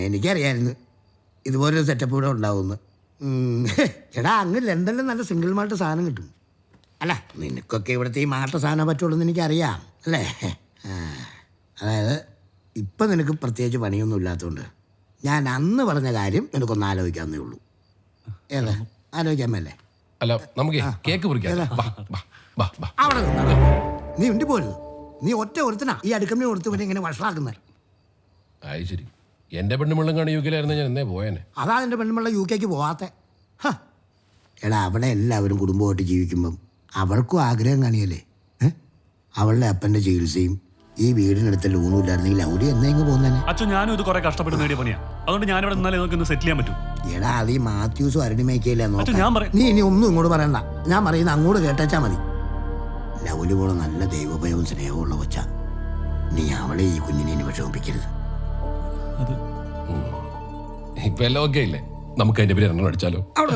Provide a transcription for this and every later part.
എനിക്കറിയായിരുന്നു ഇതുപോലൊരു സെറ്റപ്പ് കൂടെ ഉണ്ടാവുമെന്ന്. എടാ അങ്ങ് ലണ്ടനിൽ നല്ല സിംഗിൾ മാൾട്ട് സാധനം കിട്ടും. അല്ല നിനക്കൊക്കെ ഇവിടുത്തെ ഈ മാട്ട സാധനം പറ്റുള്ളൂ എന്ന് എനിക്കറിയാം അല്ലേ. അതായത് ഇപ്പം നിനക്ക് പ്രത്യേകിച്ച് പണിയൊന്നും ഇല്ലാത്തതുകൊണ്ട് ഞാൻ അന്ന് പറഞ്ഞ കാര്യം നിനക്കൊന്ന് ആലോചിക്കാവുന്നേ ഉള്ളൂ. ഏതാ ആലോചിക്കാൻ മേലേ? അല്ല നമുക്ക് കേക്ക് മുറിക്കാം. അവിടെ നീ ഉണ്ടി പോരുന്നു. നീ ഒറ്റ ഒരുത്തനാ ഈ അടുക്കമ്മ കൊടുത്ത് പിന്നെ ഇങ്ങനെ വഷളാക്കുന്നത്. അത് ശരി. എൻ്റെ പെണ്ണുമുള്ളും കാണി യു കെയിലായിരുന്നു ഞാൻ എന്നേ പോയേനെ. അതാ എൻ്റെ പെണ്ണുമുള്ള യു കെക്ക് പോവാത്ത. എടാ അവിടെ എല്ലാവരും കുടുംബമായിട്ട് ജീവിക്കുമ്പം അവൾക്കും ആഗ്രഹം കാണിയല്ലേ. അവളുടെ അപ്പൻ്റെ ചികിത്സയും ഈ വീടിനടുത്ത് ലോണും ഇല്ലായിരുന്നെങ്കിൽ അവിടെ എന്നെങ്കിൽ പോകുന്നതന്നെ. അച്ഛൻ ഞാനും ഇത് കുറെ കഷ്ടപ്പെട്ട് നേടിയ പണിയാണ്. അതുകൊണ്ട് ഞാനിവിടെ നിന്നാലേ നമുക്ക് സെറ്റിൽ ചെയ്യാൻ പറ്റും. എടാ അത് ഈ മാത്യൂസും അരുണിമയ്ക്കയില്ല. ഞാൻ നീ ഇനി ഒന്നും ഇങ്ങോട്ട് പറയണ്ട. ഞാൻ പറയുന്നത് അങ്ങോട്ട് കേട്ടാച്ചാ മതി. ലൗലി പോലെ നല്ല ദൈവഭയവും സ്നേഹവും ഉള്ള കൊച്ച. നീ അവളെ ഈ കുഞ്ഞിനെ ഇനി വിഷമിപ്പിക്കരുത്. ഇപ്പൊ എല്ലാം ഓക്കെ ഇല്ലേ? നമുക്ക് അതിന്റെ പേര് എണ്ണം അടിച്ചാലോ? അവിടെ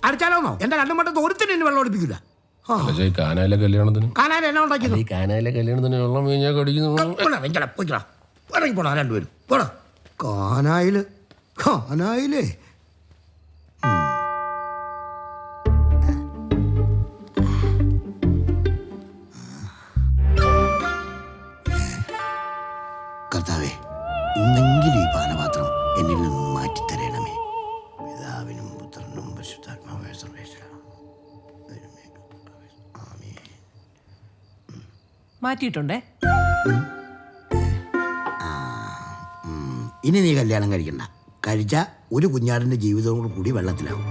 അടിച്ചാലോന്നോ? എന്റെ കണ്ണും മട്ടത്ത് ഒരുത്തിന് എന്നെ വെള്ളം ഒടിപ്പിക്കില്ല. കാനായിലെ കല്യാണത്തിന് കാനായിലെ കല്യാണത്തിന് വെള്ളം വീഞ്ഞാൽ കടിക്കുന്നു. പോടാ രണ്ടുപേരും പോടാ. കാനായിലേ കർത്താവേ, ഇന്നെങ്കിലും ഈ പാനപാത്രം എന്നിൽ നിന്ന് മാറ്റിത്തരണമേ. പിതാവിനും പുത്രനും പരിശുദ്ധാത്മാവായ സർവേശ്വരാ. മാറ്റിയിട്ടുണ്ടേ. ഇനി നീ കല്യാണം കഴിക്കണ്ട. കഴിച്ച ഒരു കുഞ്ഞാടിന്റെ ജീവിതവും കൂടി വെള്ളത്തിലാവും.